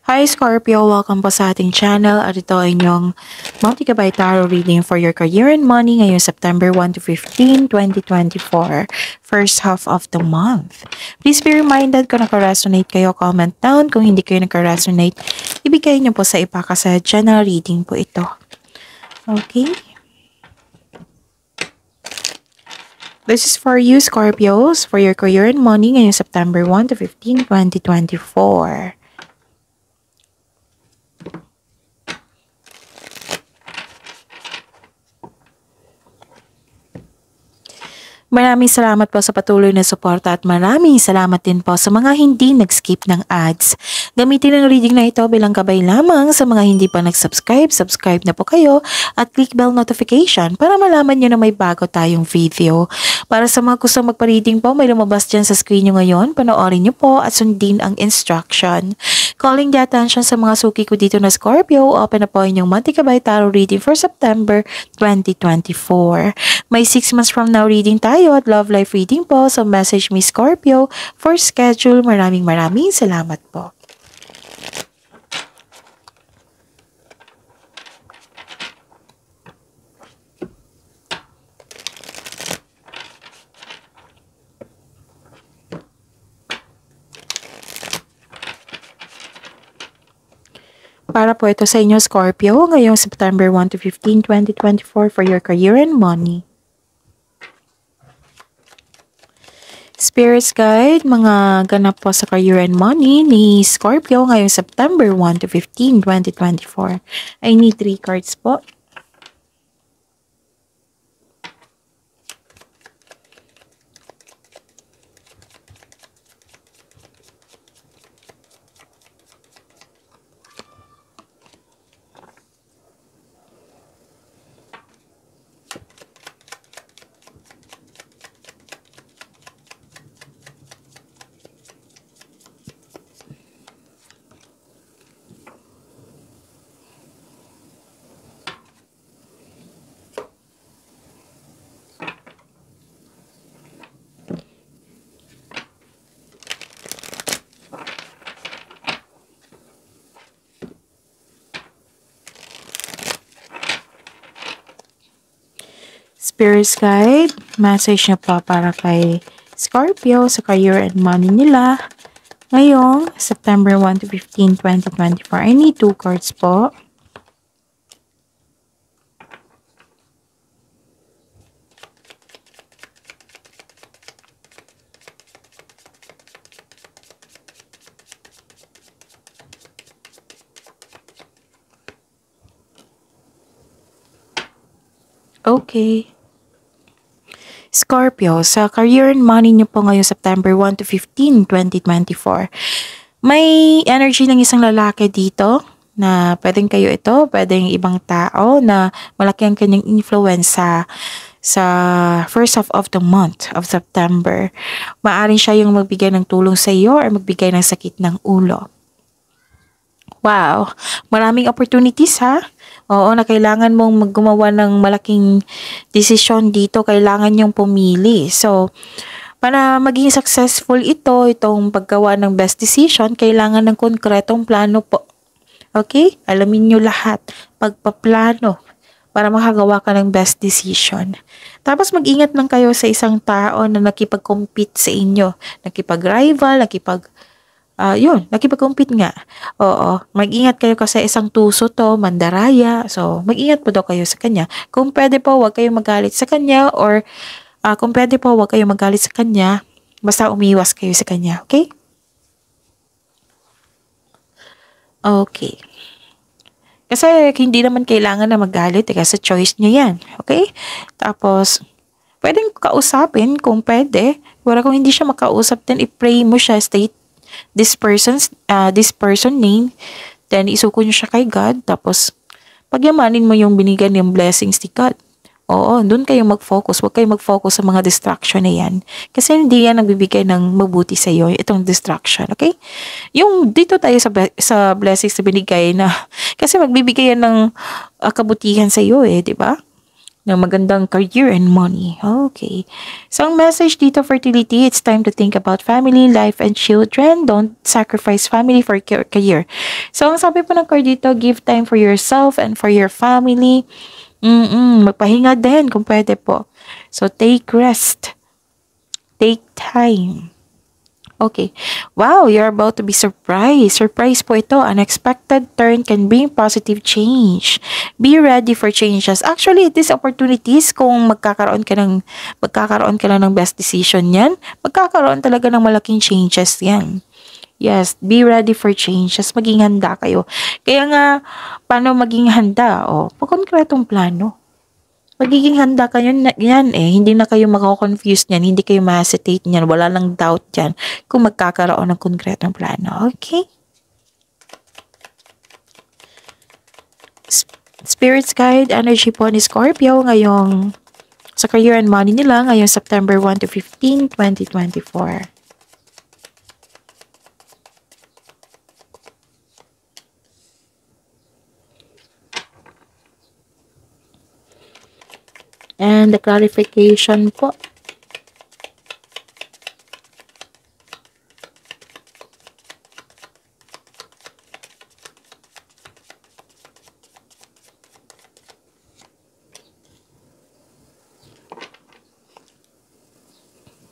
Hi Scorpio! Welcome po sa ating channel at ito ay inyong Multi-Gabay Tarot reading for your career and money ngayong September 1 to 15, 2024, first half of the month. Please be reminded kung naka-resonate kayo, comment down. Kung hindi kayo naka-resonate, ibigay niyo po sa ipakasadya na reading po ito. Okay? This is for you Scorpios for your career and money ngayong September 1 to 15, 2024. Maraming salamat po sa patuloy na suporta at maraming salamat din po sa mga hindi nag-skip ng ads. Gamitin ang reading na ito bilang gabay lamang sa mga hindi pa nag-subscribe. Subscribe na po kayo at click bell notification para malaman nyo na may bago tayong video. Para sa mga gusto magpa-reading po, may lumabas dyan sa screen nyo ngayon. Panoorin nyo po at sundin ang instruction. Calling the attention sa mga suki ko dito na Scorpio, open na po inyong Multi-Gabay Tarot reading for September 2024. May 6 months from now reading tayo at love life reading po. So message me Scorpio for schedule. Maraming salamat po. Para po ito sa inyo Scorpio ngayong September 1 to 15, 2024 for your career and money. Spirits Guide, mga ganap po sa career and money ni Scorpio ngayong September 1 to 15, 2024. I need 3 cards po. Spirits Guide, message niya po para kay Scorpio sa career and money nila ngayong September 1 to 15, 2024. I need 2 cards po. Okay. Scorpio, sa career and money niyo po ngayong September 1 to 15, 2024. May energy ng isang lalaki dito na pwedeng kayo ito, pwedeng ibang tao na malaki ang kanyang influence sa first half of the month of September. Maaring siya yung magbigay ng tulong sa iyo or magbigay ng sakit ng ulo. Wow, maraming opportunities ha. Oo, na kailangan mong gumawa ng malaking desisyon dito, kailangan yung pumili. So, para maging successful itong paggawa ng best decision, kailangan ng konkretong plano po. Okay? Alamin nyo lahat. Pagpaplano para makagawa ka ng best decision. Tapos mag-ingat lang kayo sa isang tao na nakipag-compete sa inyo. Nakipag-rival, nakipag-compete nga. Oo, mag-ingat kayo kasi isang tuso to, mandaraya. So, mag-ingat po daw kayo sa kanya. Kung pwede po, huwag kayong magalit sa kanya or kung pwede po, huwag kayong magalit sa kanya. Basta umiwas kayo sa kanya, okay? Okay. Kasi hindi naman kailangan na magalit kasi choice niya yan, okay? Tapos, pwedeng kausapin kung pwede. Wala kung hindi siya makausap, then i-pray mo siya, state this person name, then isuko nyo siya kay God, tapos pagyamanin mo yung binigyan ng blessings ni God. Oo, doon kayo mag-focus. Huwag kayo mag-focus sa mga distraction na yan. Kasi hindi yan nagbibigay ng mabuti sa iyo, itong distraction, okay? Yung dito tayo sa blessings na binigay na, kasi magbibigay yan ng kabutihan sa iyo di ba? ng magandang career and money. Okay. So, ang message dito, fertility, it's time to think about family, life, and children. Don't sacrifice family for career. So, ang sabi po ng card dito, give time for yourself and for your family. Magpahinga din kung pwede po. So, take rest. Take time. Okay. Wow, you're about to be surprised. Surprise po ito. Unexpected turn can bring positive change. Be ready for changes. Actually, these opportunities, kung magkakaroon ka lang ng best decision yan, magkakaroon talaga ng malaking changes yan. Yes, be ready for changes. Maging handa kayo. Kaya nga, paano maging handa? Pagkonkretong plano. Magiging handa kayo yan eh. Hindi na kayo mako-confuse niyan. Hindi kayo ma-hesitate niyan. Wala lang doubt yan kung magkakaroon ng konkretong plano. Okay? Spirits Guide, energy po ni Scorpio ngayong sa career and money nila ngayong September 1 to 15, 2024. And the clarification po.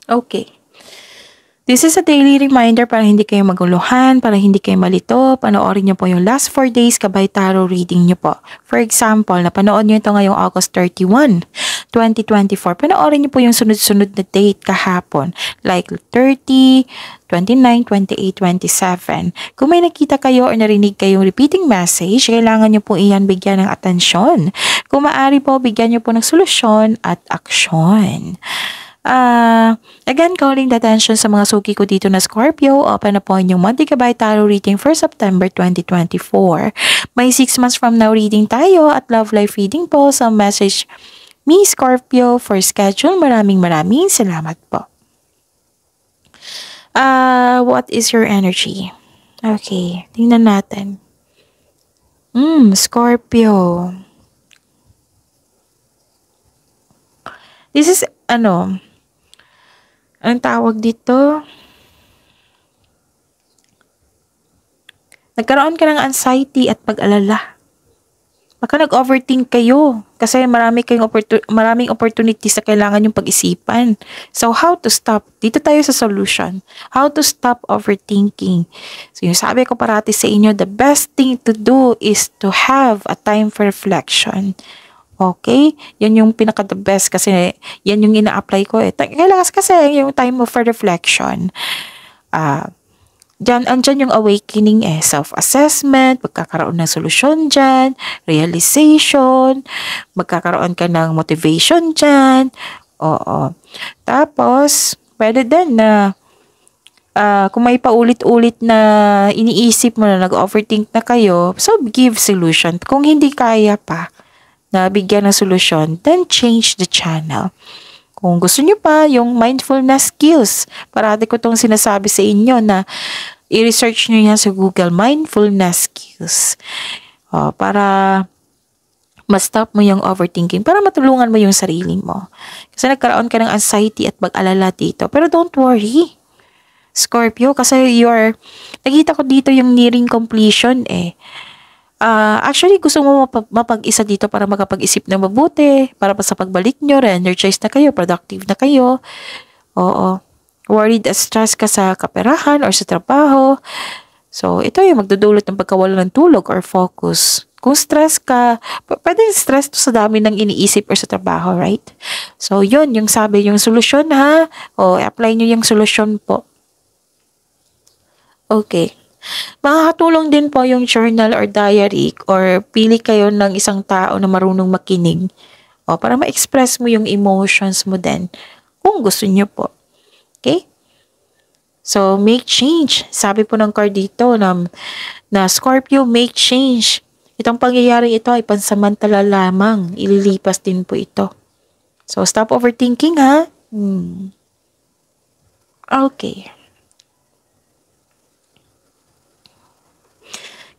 Okay. This is a daily reminder para hindi kayo maguluhan, para hindi kayo malito. Panoorin niyo po yung last 4 days kabay tarot reading niyo po. For example, napanood niyo ito ngayong August 31, 2024. Panoorin niyo po yung sunod-sunod na date kahapon. Like 30, 29, 28, 27. Kung may nakita kayo or narinig kayong repeating message, kailangan niyo po iyan bigyan ng atensyon. Kung maaari po, bigyan niyo po ng solusyon at aksyon. Again, calling the attention sa mga suki ko dito na Scorpio. Open na po inyong monthly kabay tarot reading for September 2024. May 6 months from now reading tayo at love life reading po. So message me Scorpio for schedule. Maraming salamat po. What is your energy? Okay, tingnan natin. Scorpio. This is ang tawag dito, nagkaroon ka ng anxiety at pag-alala. Baka nag-overthink kayo kasi maraming opportunities na kailangan yung pag-isipan. So, how to stop? Dito tayo sa solution. How to stop overthinking. So, yung sabi ko parati sa inyo, the best thing to do is to have a time for reflection. Okay? Yan yung pinaka-the best kasi yan yung ina-apply ko eh. Kailangan kasi yung time for reflection. Andyan yung awakening eh. Self-assessment, magkakaroon ng solusyon dyan, realization, magkakaroon ka ng motivation dyan. Oo. Tapos, pwede din na kung may paulit-ulit na iniisip mo na nag-overthink na kayo, so give solution. Kung hindi kaya pa, na bigyan ng solusyon, then change the channel. Kung gusto nyo pa, yung mindfulness skills, parati ko itong sinasabi sa inyo na i-research nyo yan sa Google, mindfulness skills. Para ma-stop mo yung overthinking, para matulungan mo yung sarili mo. Kasi nagkaroon ka ng anxiety at pag-alala dito. Pero don't worry, Scorpio, kasi nakita ko dito yung nearing completion eh. Actually, gusto mo mapag-isa dito para makapag-isip ng mabuti, para pa sa pagbalik nyo, re-energized na kayo, productive na kayo. Oo. Worried at stress ka sa kaperahan or sa trabaho. So, ito yung magdudulot ng pagkawala ng tulog or focus. Kung stress ka, pwede stress to sa dami ng iniisip or sa trabaho, right? So, yun, yung sabi, yung solusyon ha. Apply nyo yung solusyon po. Okay. Makakatulong din po yung journal or diary or pili kayo ng isang tao na marunong makinig para ma-express mo yung emotions mo din kung gusto nyo po. Okay? So, make change. Sabi po ng card dito na Scorpio, make change. Itong pangyayari ito ay pansamantala lamang. Ililipas din po ito. So, stop overthinking ha. Okay.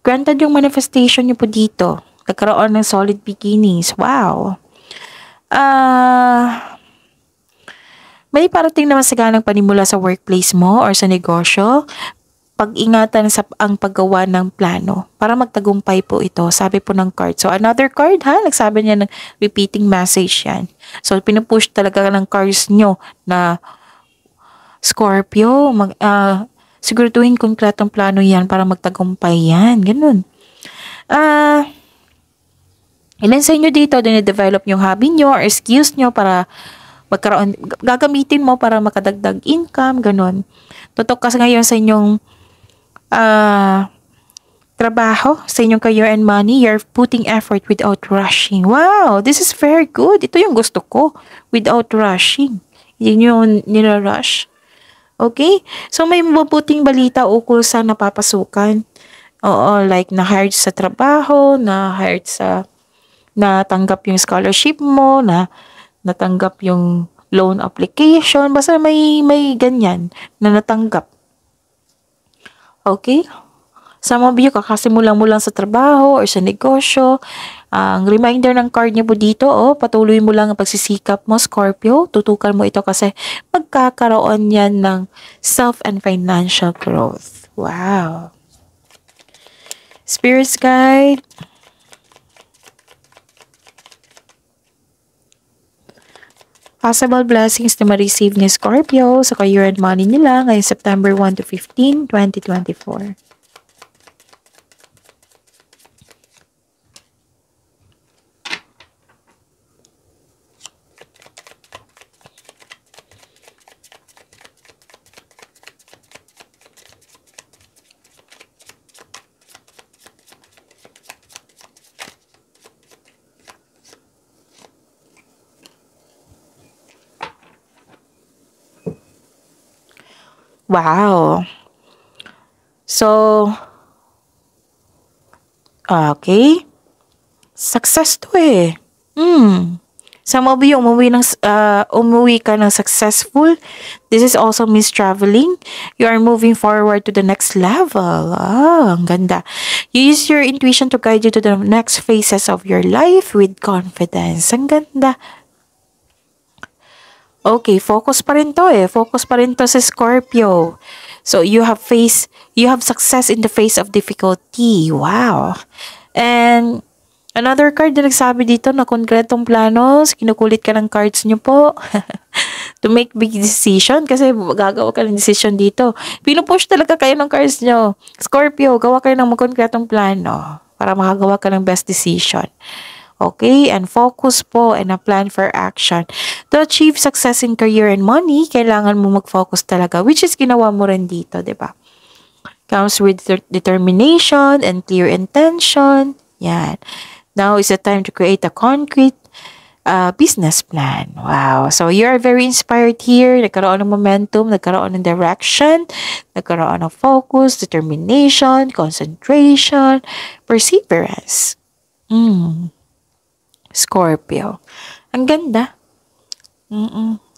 Granted yung manifestation niyo po dito. Nagkaroon ng solid beginnings. Wow. May parating naman saganang panimula sa workplace mo or sa negosyo. Pag-ingatan sa ang paggawa ng plano para magtagumpay po ito. Sabi po ng card. So, another card ha. Nagsabi niya ng repeating message yan. So, pinupush talaga ng cards nyo na Scorpio, siguraduhin konkretong plano yan para magtagumpay yan. Ganun. Ilan sa inyo dito, dine-develop yung hobby nyo or skills nyo para magkaroon, gagamitin mo para makadagdag income, ganun. Tutok kasi ngayon sa inyong trabaho, sa inyong career and money, you're putting effort without rushing. Wow, this is very good. Ito yung gusto ko, without rushing. Hindi nyo nila-rush. Okay? So, may mabuting balita ukol sa napapasukan. Oo, like na-hired sa trabaho, na-hired sa natanggap yung scholarship mo, na natanggap yung loan application, basta may ganyan na natanggap. Okay? Some of you, kakasimulan mo lang sa trabaho or sa negosyo. Ang reminder ng card niya po dito, patuloy mo lang ang pagsisikap mo, Scorpio. Tutukan mo ito kasi magkakaroon yan ng self and financial growth. Wow. Spirits guide. Possible blessings na ma-receive ni Scorpio sa career and money nila ngayong September 1 to 15, 2024. Wow. So, okay. Success to eh. Some of you, umuwi ka ng successful. This is also means traveling. You are moving forward to the next level. Ang ganda. You use your intuition to guide you to the next phases of your life with confidence. Ang ganda. Okay, focus pa rin to eh. Focus pa rin to sa Scorpio. So, you have success in the face of difficulty. Wow. And, another card na nagsabi dito na konkretong planos, kinukulit ka ng cards nyo po. To make big decision kasi gagawa ka ng decision dito. Pinupush talaga kayo ng cards nyo. Scorpio, gawa kayo ng konkretong plano para makagawa ka ng best decision. Okay? And focus po and a plan for action. To achieve success in career and money, kailangan mo mag-focus talaga, which is ginawa mo rin dito, diba? Comes with determination and clear intention. Yan. Now is the time to create a concrete business plan. Wow. So, you're very inspired here. Nagkaroon ng momentum, nagkaroon ng direction, nagkaroon ng focus, determination, concentration, perseverance. Scorpio. Ang ganda.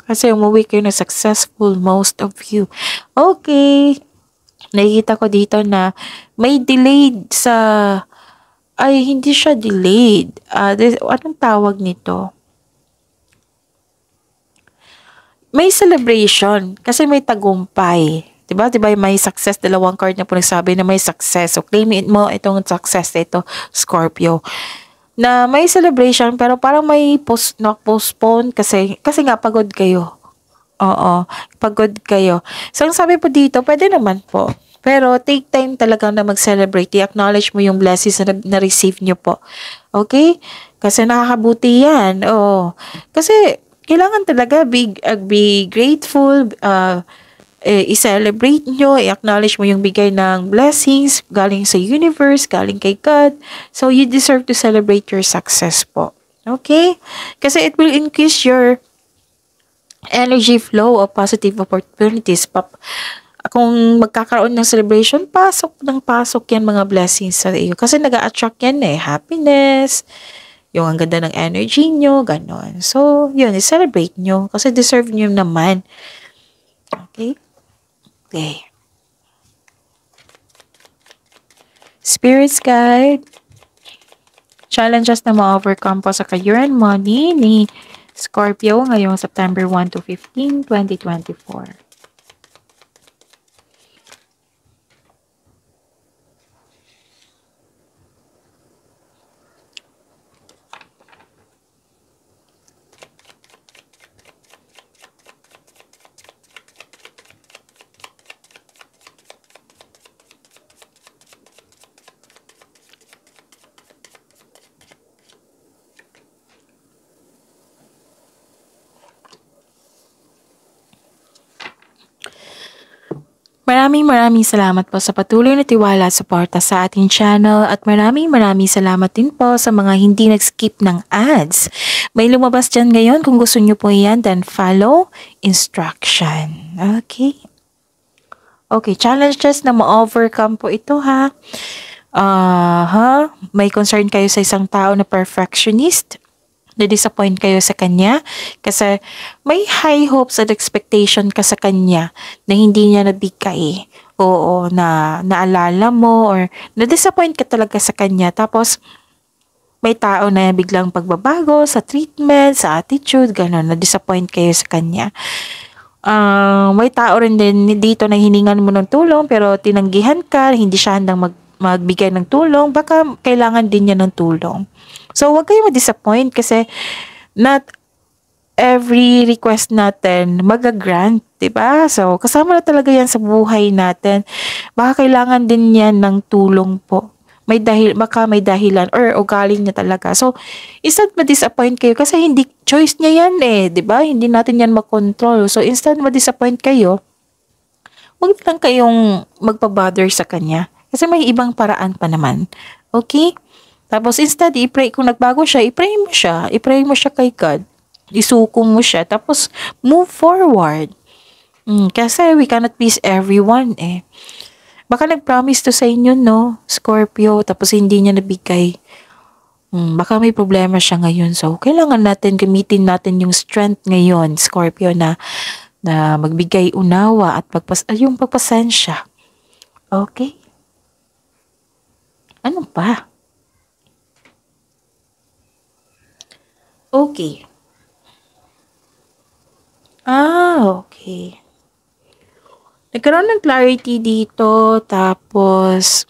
Kasi umuwi kayo na successful, most of you. Okay. Nakikita ko dito na may delayed hindi siya delayed. Anong tawag nito? May celebration kasi may tagumpay. Diba? Diba may success? Dalawang card na po nagsabi na may success. So, claim it mo itong success ito, Scorpio. Na may celebration pero parang may postpone kasi nga pagod kayo. Oo, pagod kayo. So, ang sabi po dito, pwede naman po. Pero, take time talaga na mag-celebrate. I-acknowledge mo yung blessings na receive nyo po. Okay? Kasi nakakabuti yan. Oo. Kasi, kailangan talaga be grateful, i-celebrate nyo, i-acknowledge mo yung bigay ng blessings galing sa universe, galing kay God. So, you deserve to celebrate your success po. Okay? Kasi it will increase your energy flow of positive opportunities. Kung magkakaroon ng celebration, pasok yan mga blessings sa iyo. Kasi nag-a-attract yan eh. Happiness, yung ang ganda ng energy nyo, ganon. So, yun, i-celebrate nyo. Kasi deserve nyo naman. Okay? Okay. Spirits guide. Challenges na ma-overcome po sa career and money ni Scorpio ngayong September 1 to 15, 2024. Maraming salamat po sa patuloy na tiwala at suporta sa ating channel at maraming salamat din po sa mga hindi nag-skip ng ads. May lumabas dyan ngayon, kung gusto nyo po yan, then follow instruction. Okay? Okay, challenges na ma-overcome po ito ha. May concern kayo sa isang tao na perfectionist. Na-disappoint kayo sa kanya kasi may high hopes and expectation ka sa kanya na hindi niya nabigay. Oo, na naalala mo or na-disappoint ka talaga sa kanya. Tapos, may tao na biglang pagbabago sa treatment, sa attitude, gano'n, na-disappoint kayo sa kanya. May tao rin din dito na hiningan mo ng tulong pero tinanggihan ka, hindi siya handang magbigay ng tulong, baka kailangan din niya ng tulong. So, huwag kayo ma-disappoint kasi not every request natin mag-grant, diba? So, kasama na talaga yan sa buhay natin. Baka kailangan din yan ng tulong po. Baka may dahilan or ugaling niya talaga. So, instant ma-disappoint kayo kasi hindi choice niya yan diba? Hindi natin yan makontrol. So, instant ma-disappoint kayo, huwag lang kayong magpa-bother sa kanya. Kasi may ibang paraan pa naman. Okay? Tapos instead, i-pray, kung nagbago siya, i-pray mo siya. I-pray mo siya kay God. Isuko mo siya. Tapos, move forward. Kasi we cannot please everyone Baka nag-promise to sa inyo, no? Scorpio, tapos hindi niya nabigay. Baka may problema siya ngayon. So, kailangan natin, gamitin natin yung strength ngayon, Scorpio, na magbigay unawa at yung pagpasensya. Okay? Ano pa? Okay. Okay. Nagkaroon ng clarity dito, tapos,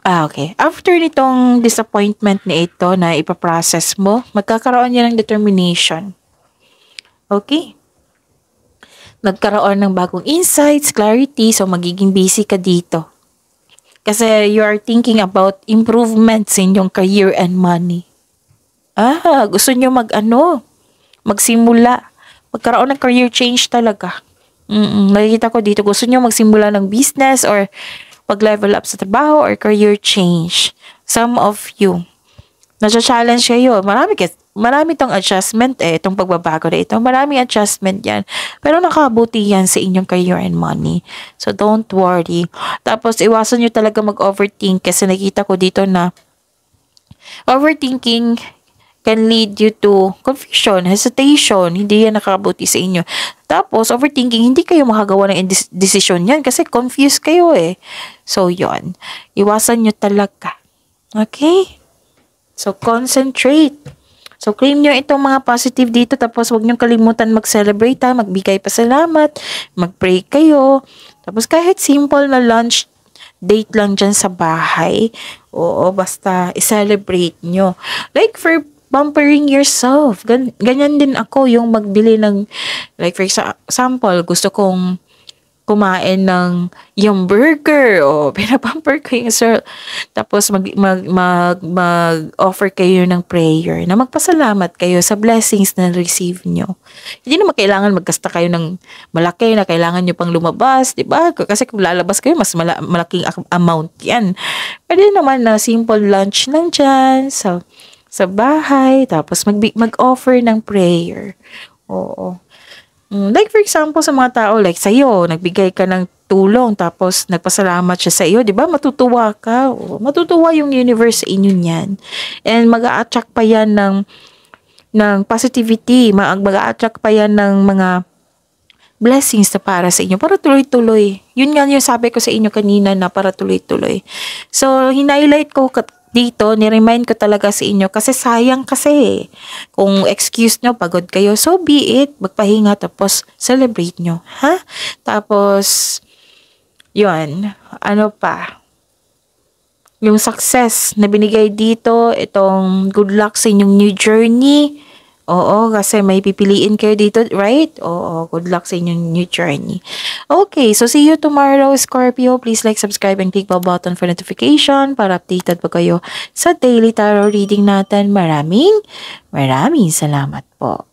okay. After nitong disappointment na ito na ipaprocess mo, magkakaroon niya ng determination. Okay? Nagkaroon ng bagong insights, clarity, so magiging busy ka dito. Kasi you are thinking about improvements in yung career and money. Gusto nyo magsimula. Magkaroon ng career change talaga. Nakikita ko dito, gusto nyo magsimula ng business or pag-level up sa trabaho or career change. Some of you, nasa-challenge kayo. Marami tong adjustment itong pagbabago na ito. Maraming adjustment yan. Pero nakabuti yan sa inyong career and money. So, don't worry. Tapos, iwasan nyo talaga mag-overthink kasi nakita ko dito na overthinking can lead you to confusion, hesitation. Hindi yan nakabuti sa inyo. Tapos, overthinking, hindi kayo makagawa ng decision yan kasi confused kayo So, yon. Iwasan nyo talaga. Okay? So, concentrate. So, claim nyo itong mga positive dito. Tapos, huwag nyo kalimutan mag-celebrate magbigay pasalamat, mag-pray kayo. Tapos, kahit simple na lunch date lang dyan sa bahay. Oo, basta i-celebrate nyo. Like for pampering yourself. Ganyan din ako yung magbili ng, like for example, gusto kong kumain ng yung burger pinapamper ko yung sir. Tapos mag-offer kayo ng prayer na magpasalamat kayo sa blessings na receive nyo. Hindi naman kailangan magkasta kayo ng malaki na kailangan nyo pang lumabas, di ba? Kasi kung lalabas kayo, mas malaking amount yan. Pwede naman na simple lunch lang dyan sa bahay, tapos mag-offer ng prayer. Oo. Like for example, sa mga tao, like sa'yo, nagbigay ka ng tulong, tapos nagpasalamat siya sa iyo, di ba? Matutuwa ka. Matutuwa yung universe sa inyo niyan. And mag-a-attract pa yan ng positivity. Mag-a-attract pa yan ng mga blessings na para sa inyo. Para tuloy-tuloy. Yun nga yung sabi ko sa inyo kanina na para tuloy-tuloy. So, hinighlight ko dito, ni-remind ko talaga sa inyo kasi sayang kasi. Kung excuse nyo, pagod kayo, so be it. Magpahinga tapos celebrate nyo. Ha? Tapos, yun. Ano pa? Yung success na binigay dito, itong good luck sa inyong new journey. Oo, kasi may pipiliin kayo dito, right? Oo, good luck sa inyong new journey. Okay, so see you tomorrow, Scorpio. Please like, subscribe, and click the button for notification para updated pa kayo sa daily tarot reading natin. Maraming salamat po.